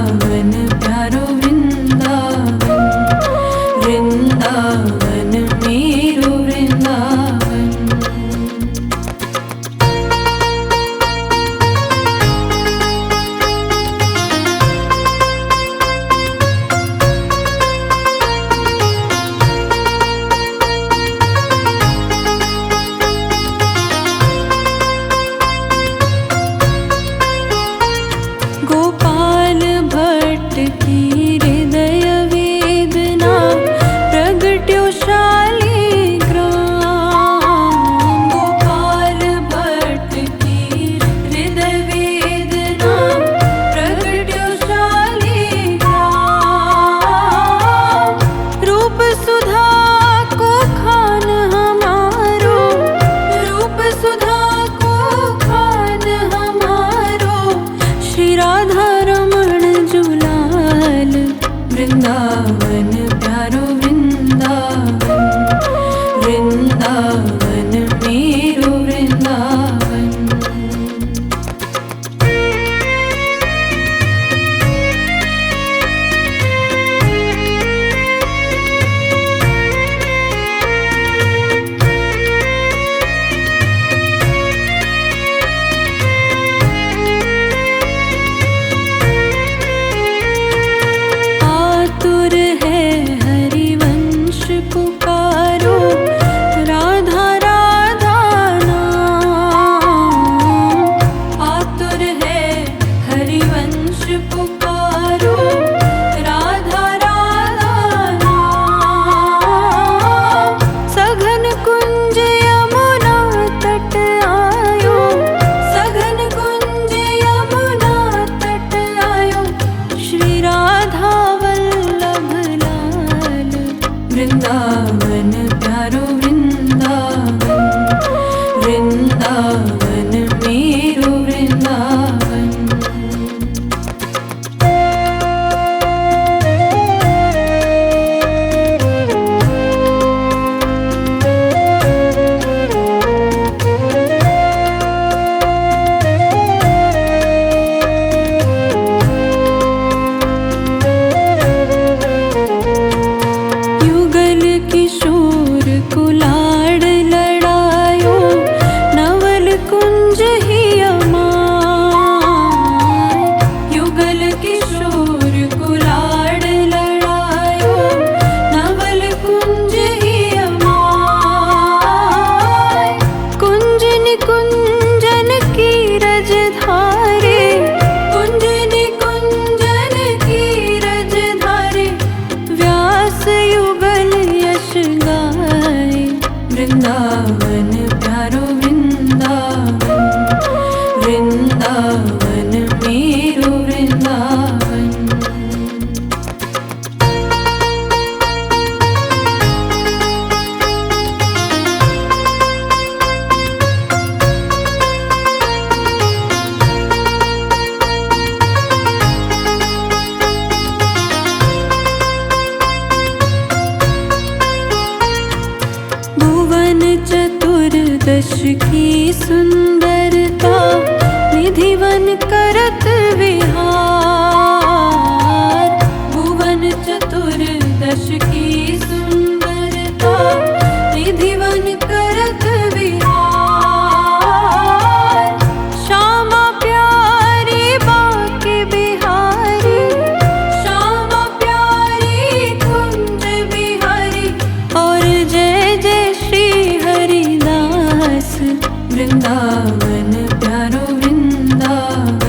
वृंदावन प्यारो वृंदावन, वृंदावन मेरो वृंदावन। गोपाल भट्ट की हृदय वेदना प्रगट्यो शालिग्राम। गोपाल भट्ट की हृदय वेदना प्रगट्यो शालिग्राम। रूप सुधा को खान हमारो, रूप सुधा को खान हमारो, श्री राधा रमण जुलाल। वृंदावन प्यारो वृंदावन, वृंदावन मेरो वृंदावन। आतुर है हरिवंश पुकारो, राधा राधा नाम। आतुर है हरिवंश पुकारो, राधा राधा नाम। सघन कुंज यमुना तट आयो, सघन कुंज यमुना तट आयो, श्री राधा वल्लभ लाल। वृंदावन प्यारो वृंदावन, वृंदावन मेरो वृंदावन। युगल किशोर कुलाड़ लड़ायो, नवल कुंज ही अमाय। युगल किशोर कुलाड़ लड़ायो, नवल कुंज ही अमाय। कुंज निकुंजन की रज धारे, कुंज निकुंजन की रज धारे, व्यास युगल यश गाए। वृंदावन प्यारो वृंदावन, वृंदावन मेरो वृंदावन। भुवन चतुर्दश की सुंदरता, निधिवन करत विहार। भुवन चतुर्दश की सुंदरता, निधिवन करत विहार। श्यामा प्यारी बाके बिहारी, श्यामा प्यारी कुंज बिहारी, और जय जय श्री हरिदास। वृंदावन प्यारो वृंदावन,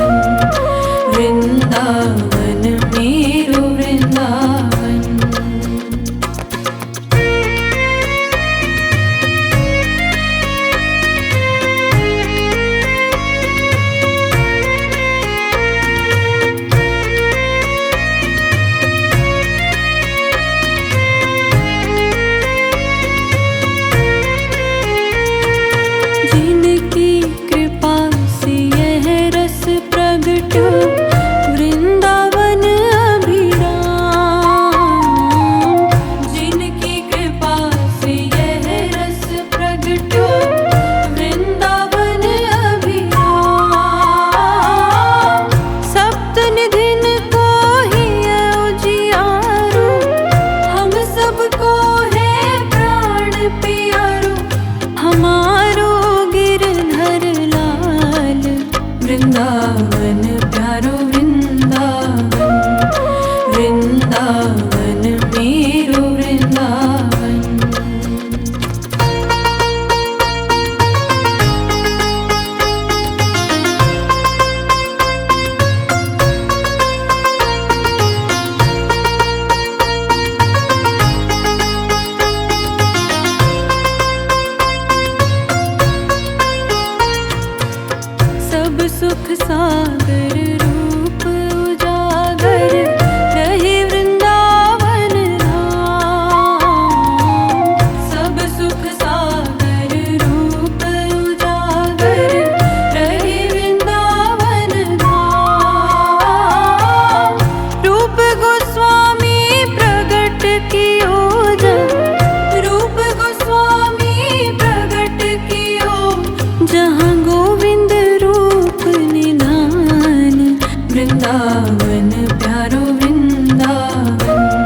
प्यारो वृंदावन,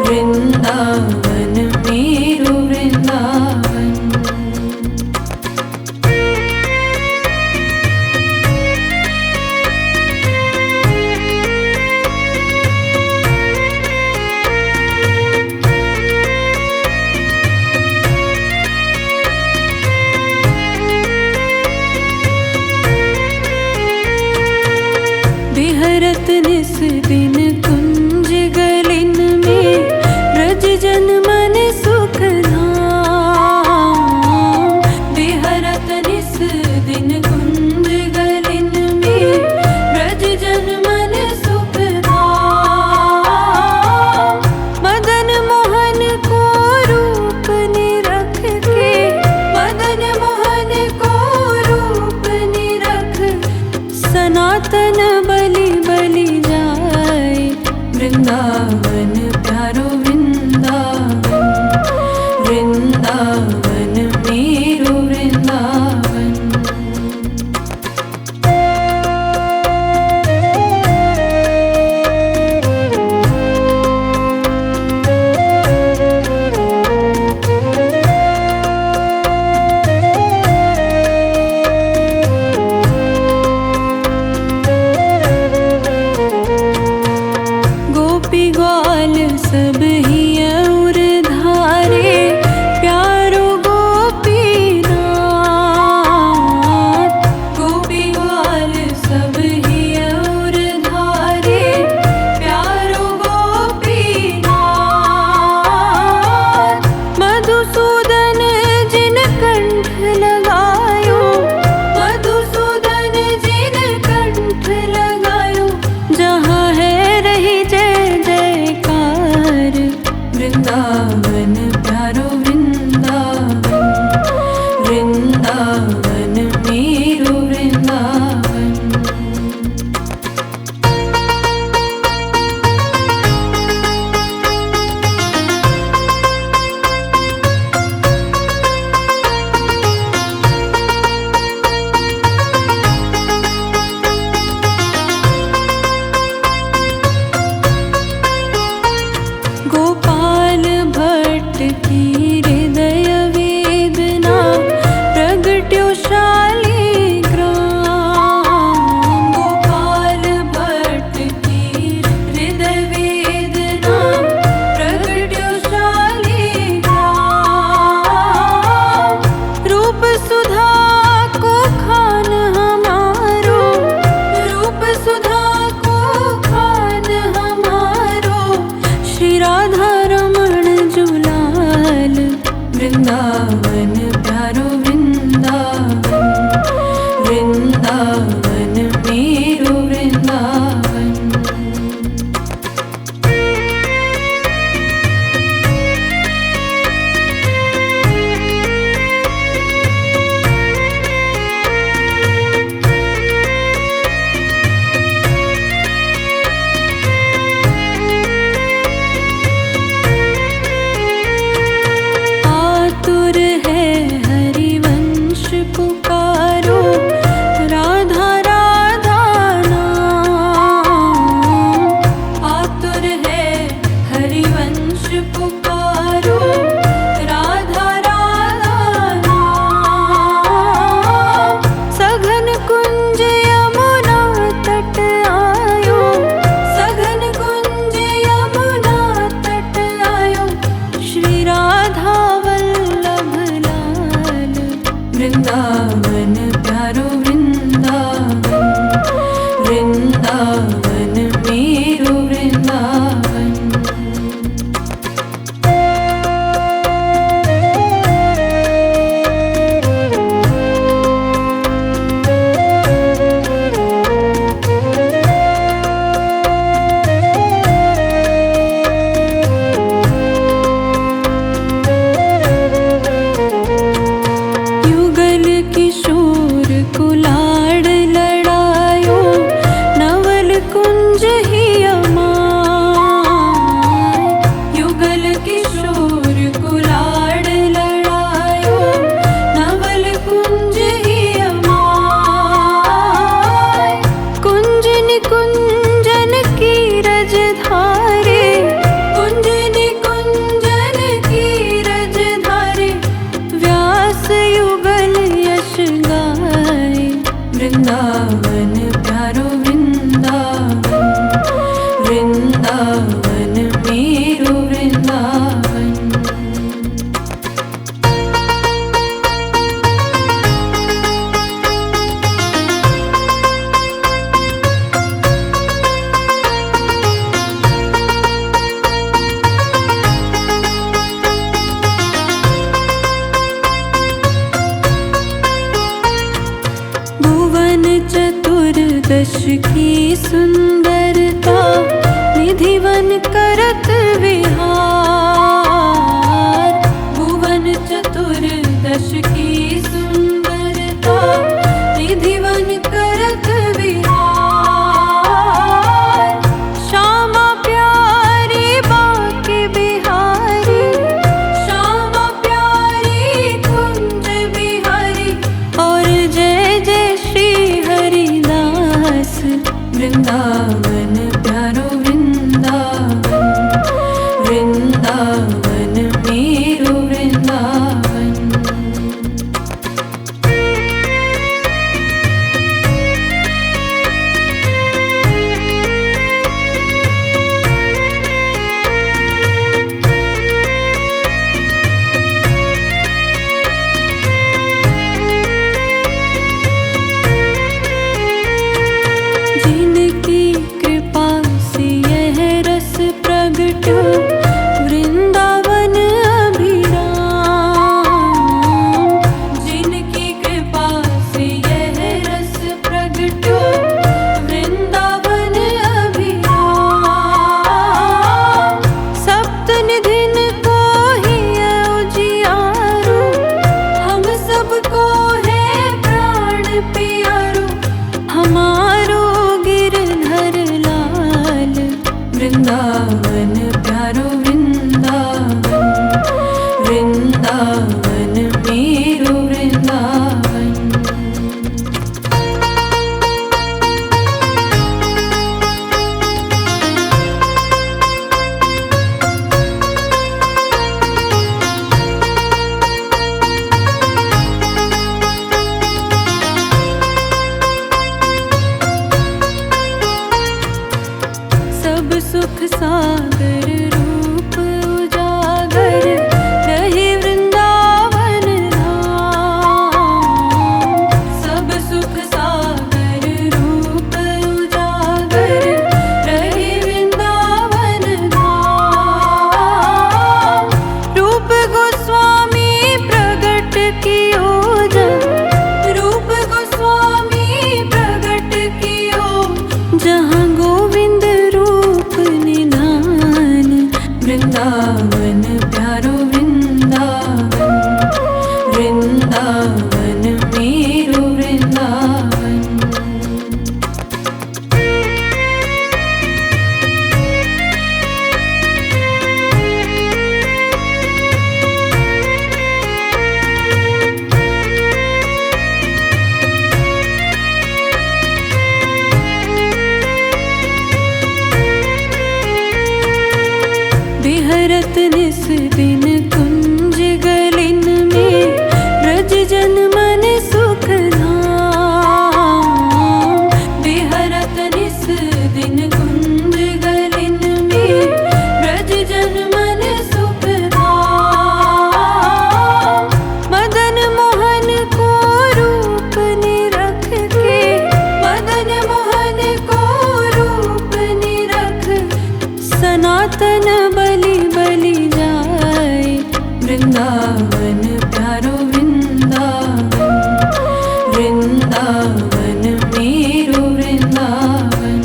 वृंदावन मेरो वृंदावन। बिहरत निस दिन कुंज गलिन में, ब्रज जन मन सुख धाम। बिहरत निस दिन कुंज गलिन में, ब्रज जन मन सुख धाम। मदन मोहन को रूप निरख के, मदन मोहन को रूप निरख, सनातन बलि बलि जाए। वृंदावन प्यारो वृंदावन, वृंदावन मेरो वृंदावन। गोपी ग्वाल सब ही और धारे, प्यारो गोपीनाथ। गोपी ग्वाल सब ही और धारे, प्यारो गोपीनाथ। मधुसूदन जिन कंठ लगायो, मधुसूदन जिन कंठ लगायो, जहाँ है रही जय जयकार। वृंदावन प्यारो वृंदावन, वृंदावन मेरो वृंदावन। गोपाल भट्ट की हृदय वेदना, प्रगट्यो शालिग्राम। गोपाल भट्ट की हृदय वेदना, प्रगट्यो शालिग्राम। रूप सुधा को खान हमारो, रूप सुधा को खान हमारो, श्री राधा रमण जुलाल। वृंदावन प्यारो वृंदावन, वृंदावन मेरो वृंदावन। आतुर है हरि दश की सुंदरता निधिवन करत विहार। भुवन चतुर्दश की सुंदरता निधिवन करत विहार। श्यामा प्यारी बाके बिहारी, श्यामा प्यारी कुंज बिहारी। और जय जय श्री हरिदास वृंदावन प्यारो वृंदावन। वृंदावन मेरो वृंदावन। जिनकी कृपा से यह रस प्रगट वृंदावन अभिराम। जिनकी कृपा से यह रस प्रगट वृंदावन अभिराम। सप्त निधिन को ही उजियारो, हम सबको है प्राण प्यारो। हमारो गिरधर लाल वृंदावन प्यारो वृंदावन। वृंदावन मेरो वृंदावन। सब सुख सागर रूप उजागर रहे वृंदावन धाम। सब सुख सागर रूप उजागर रहे वृंदावन धाम। रूप गोस्वामी प्रगट कियो जब, रूप गोस्वामी प्रगट कियो जहाँ गोविंद रूप निधान। वृंदावन प्यारो वृंदावन। वृंदावन मेरो वृंदावन। बिहरत निस दिन कुंज गलिन में ब्रज जन मन सुख धाम। बिहरत निस दिन कुंज गलिन में ब्रज जन मन सुख धाम। मदन मोहन को रूप निरख के, मदन मोहन को रूप निरख सनातन बलि बलि जाए। वृंदावन प्यारो वृंदावन। वृंदावन मेरो वृंदावन।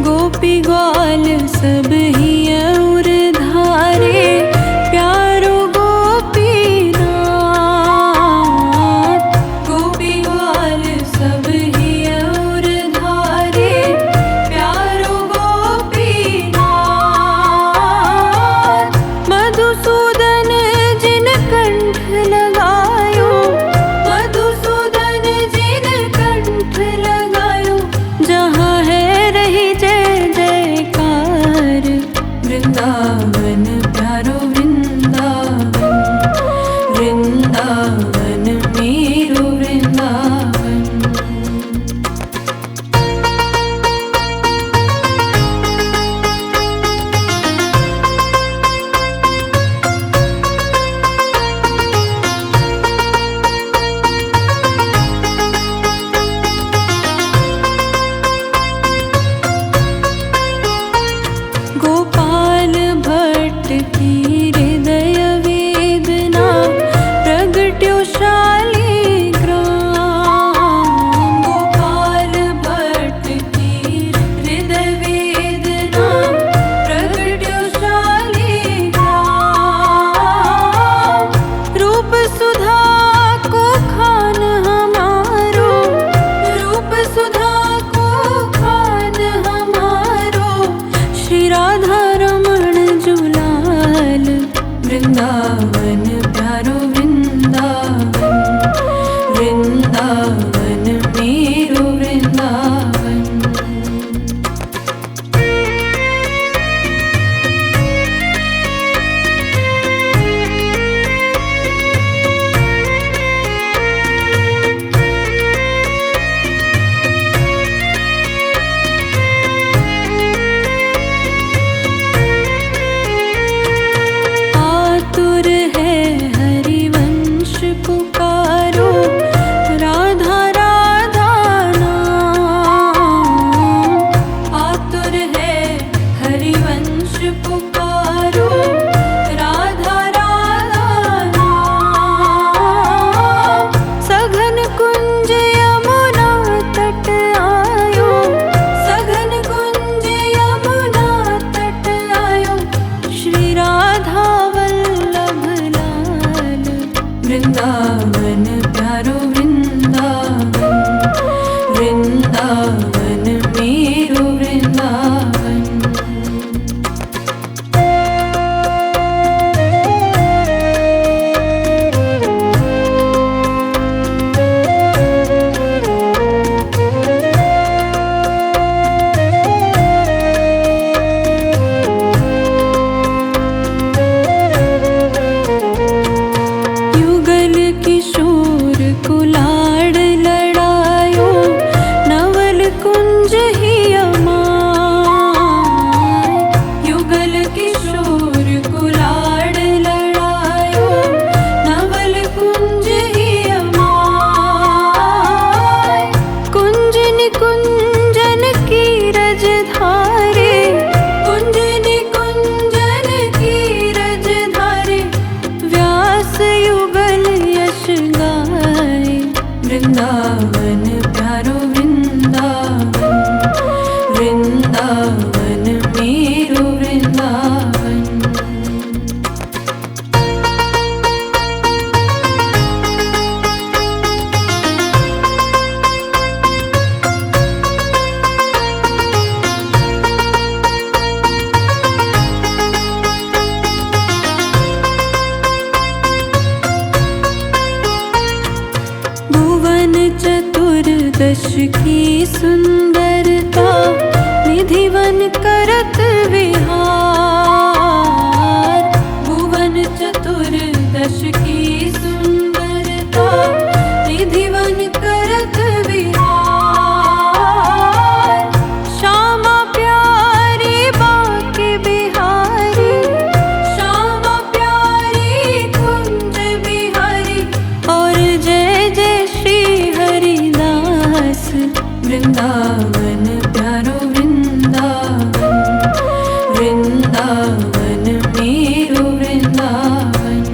गोपी ग्वाल वृंदावन प्यारो वृंदावन, वृंदावन मेरो वृंदावन। भुवन चतुर्दश की सुंदरता, निधिवन करत विहार। भुवन चतुर्दश की सुंदरता, निधिवन करत विहार। श्यामा प्यारी बाके बिहारी, श्यामा प्यारी कुंज बिहारी। और जय जय श्री हरिदास, वृंदावन प्यारो वृंदावन, वृंदावन मेरो वृंदावन।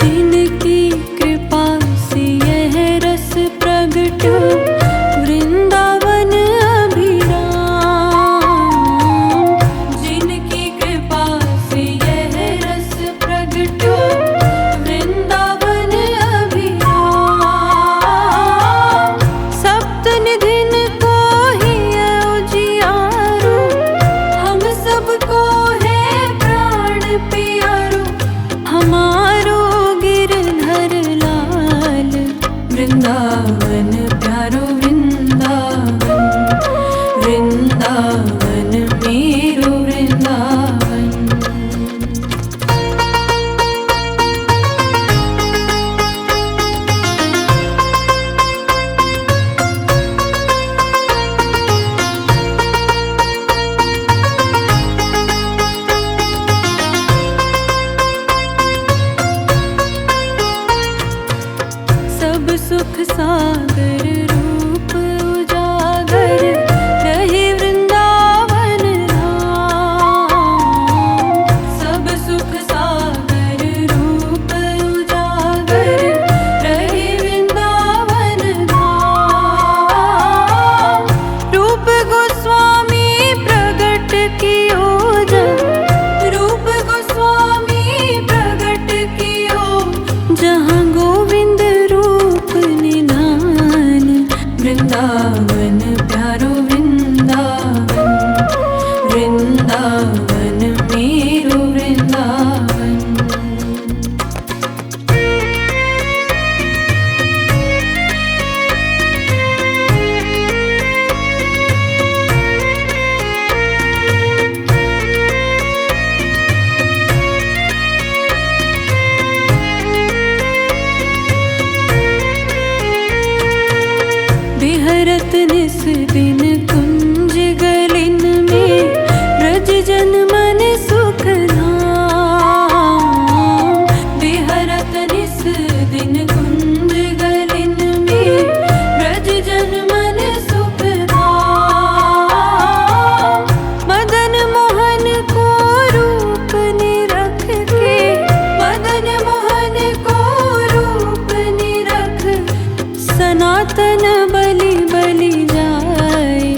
जिनकी कृपा से यह रस प्रगट, वृंदावन अभिराम। जिनकी कृपा से यह रस प्रगट, वृंदावन अभिराम। सप्तनिधिन को ही उजियारो, हम सबको है प्राण प्यारो। हमारो गिरधर लाल, वृंदावन प्यारो वृंदावन, वृंदावन मेरो वृंदावन। सब सुख सागर रूप उजागर, रहे वृंदावन धाम। सब सुख सागर रूप उजागर, रहे वृंदावन धाम। रूप गोस्वामी प्रगट कियो जब, रूप गोस्वामी प्रगट कियो जहाँ गोविंद रूप निधान। वृंदावन प्यारो वृंदावन, वृंदावन मेरो वृंदावन। बिहरत निस दिन कुंज गलिन में, ब्रज जन मन सुख धाम। बिहरत निस दिन कुंज गलिन में, ब्रज जन मन सुख धाम। मदन मोहन को रूप निरख के, मदन मोहन को रूप निरख। सनातन बलि बलि जाए,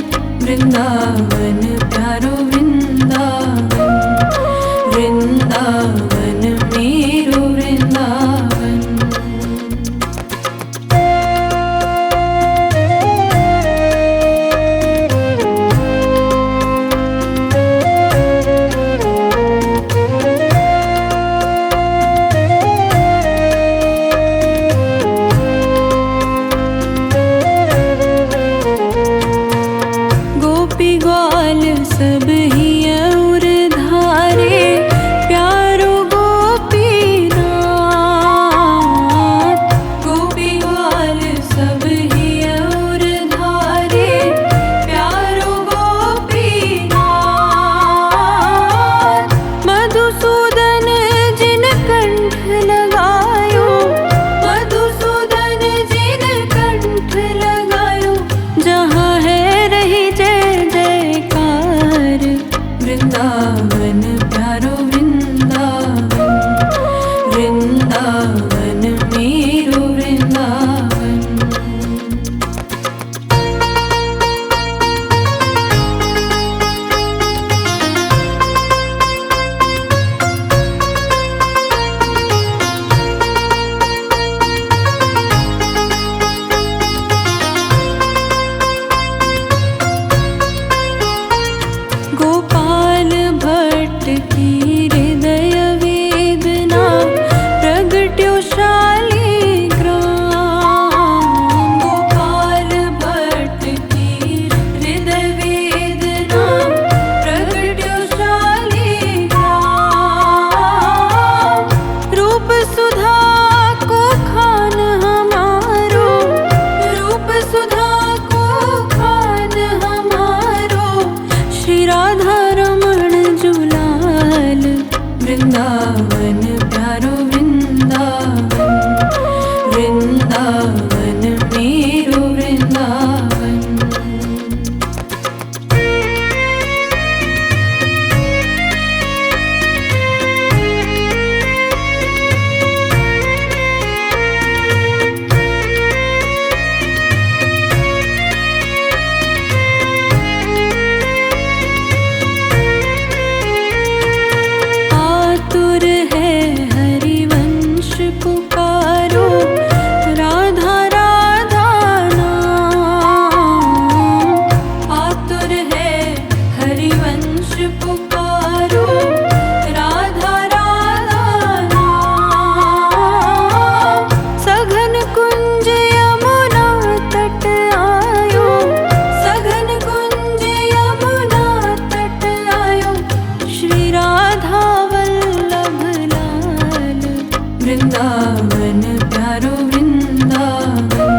वृंदावन प्यारो वृंदावन,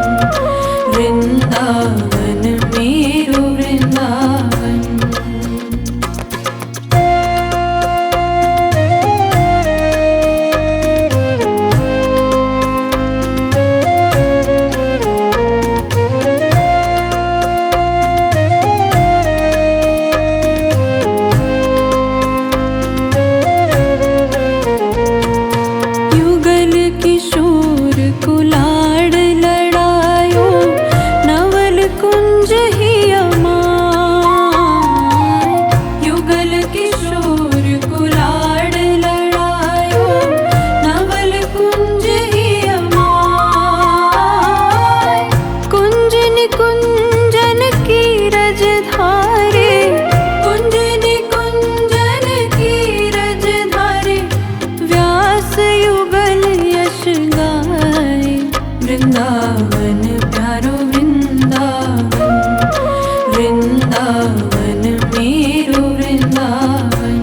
वृंदावन मेरो वृंदावन। वृंदावन प्यारो वृंदावन, वृंदावन मेरो वृंदावन।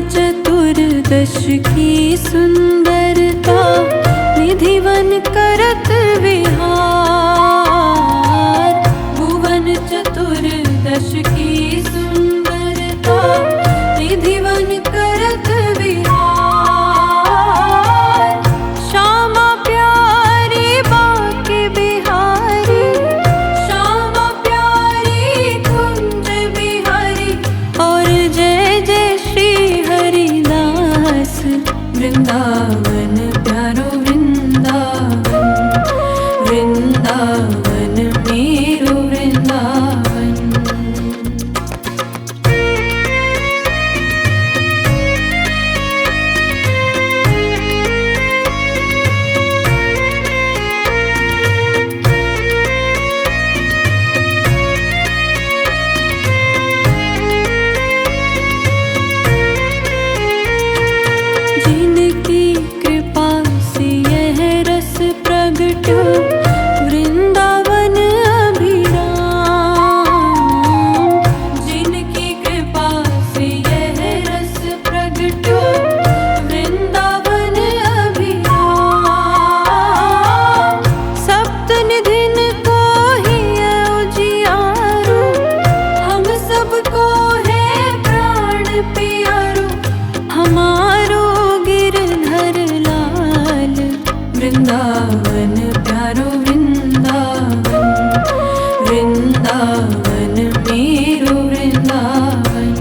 चतुर्दश की सुंदरता निधिवन करत विहार, भुवन चतुर्दश की सुंदरता निधिवन करत विहार। श्यामा प्यारी बाके बिहारी, श्यामा प्यारी कुंज बिहारी, और जय जय श्री हरिदास। वृंदावन प्यारो वृंदावन, वृंदावन मेरो वृंदावन। वृंदावन अभिराम, जिनकी कृपा से यह रस प्रगटो, वृंदावन अभिराम। सप्त निधिन को ही उजियारो, हम सबको है प्राण प्यारो, हमारो गिरधर लाल। वृंदावन प्यारो वृंदावन, वृंदावन मेरो वृंदावन।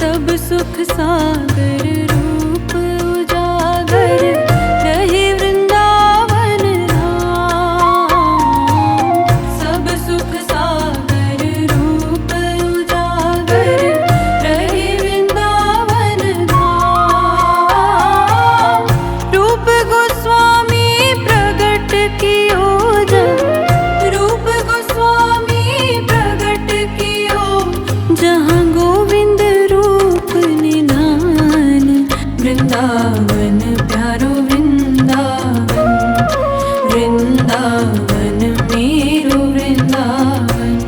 सब सुख सागर रूप उजागर रहे वृंदावन धाम। सब सुख सागर रूप उजागर रहे वृंदावन धाम। रूप गोस्वामी प्रगट कियो जब, रूप गोस्वामी प्रगट कियो जहाँ गोविंद वृंदावन प्यारो वृंदावन, वृंदावन मेरो वृंदावन।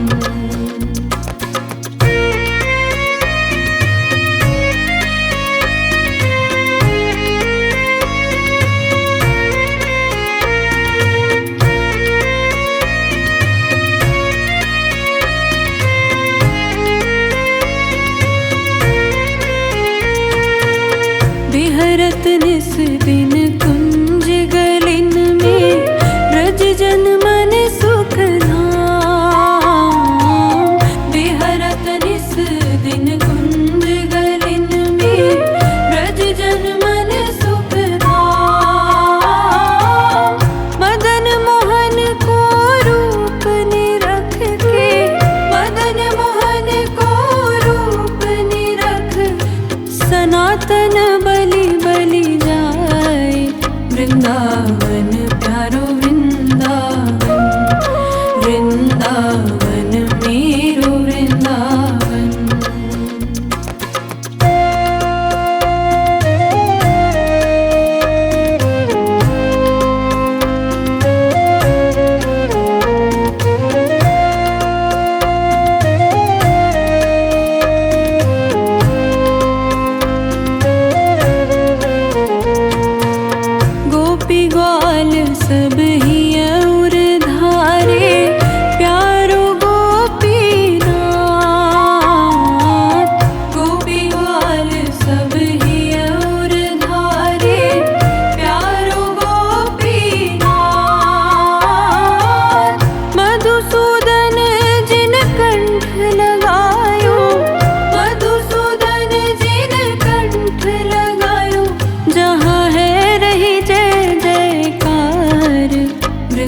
बिहरत निस दिन कुंज गलिन में, ब्रज जन मन सुख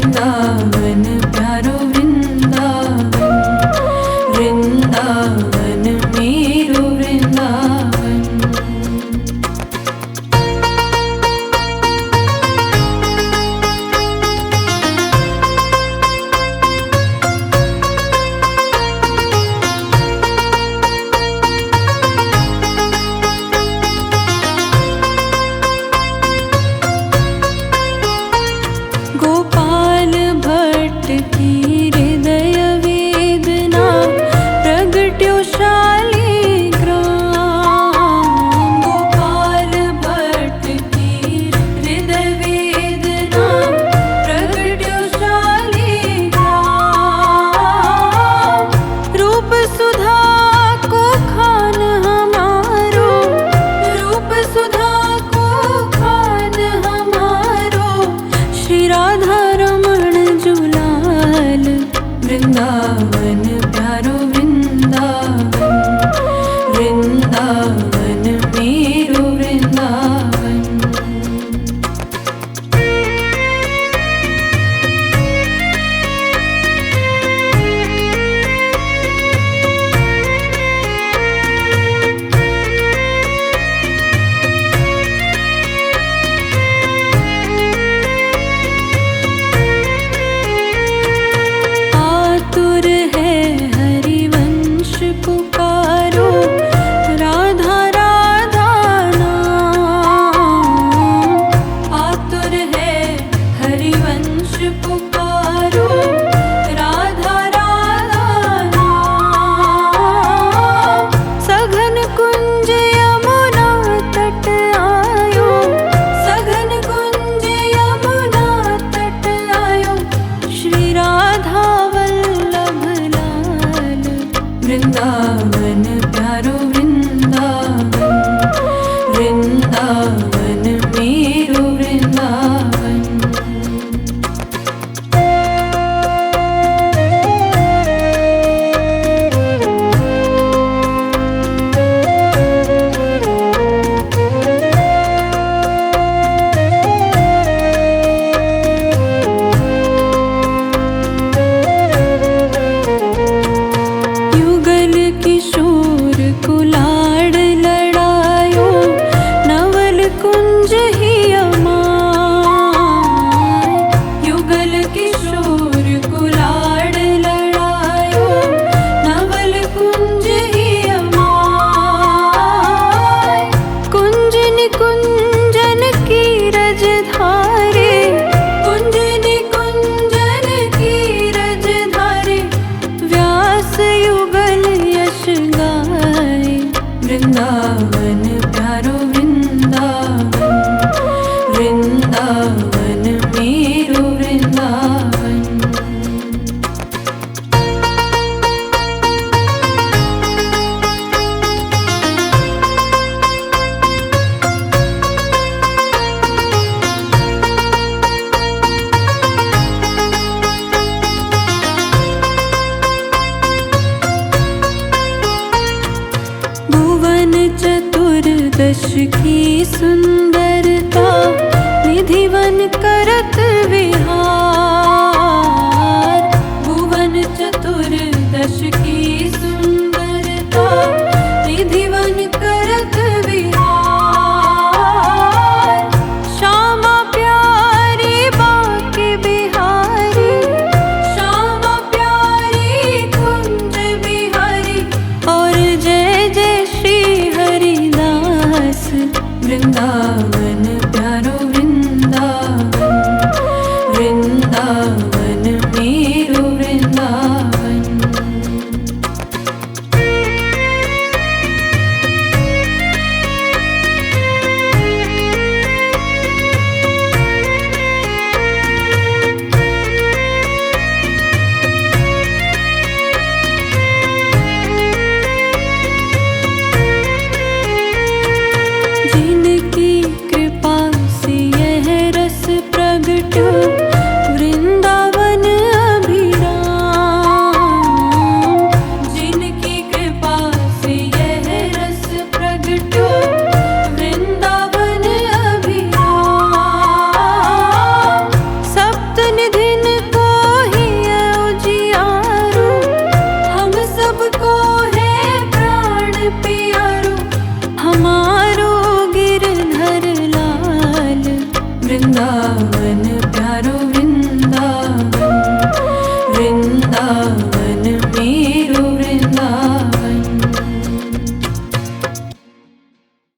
वृंदावन प्यारो वृंदावन, वृंदावन मेरो वृंदावन। गोपाल भट्ट की हृदय वेदना प्रगट्यो शालिग्राम। गोपाल भट्ट की हृदय वेदना प्रगट्यो शालिग्राम। रूप सुधा को खान हमारो, रूप सुधा को खान हमारो, श्री राधा रमण जुलाल। वृंदावन प्यारो वृंदावन, वृंदावन मेरो वृंदावन। आतुर है हरिवंश पुकारो, राधा राधा नाम। आतुर है हरिवंश पुकारो, राधा राधा नाम। सघन कुंज यमुना तट आयो, सघन कुंज यमुना तट आयो, श्री राधा वल्लभ लाल। वृंदावन प्यारो वृंदावन, वृंदावन मेरो वृंदावन। युगल किशोर कुलाड़ लड़ायो, नवल कुंज ही अमाय। युगल किशोर कुलाड़ लड़ायो, नवल कुंज ही अमाय। कुंज निकुंजन की रज धारे, कुंज निकुंजन की रज धारे, व्यास युगल यश गाए। वृंदावन प्यारो वृंदावन, वृंदावन मेरो वृंदावन। भुवन चतुर्दश की सुंदरता, निधिवन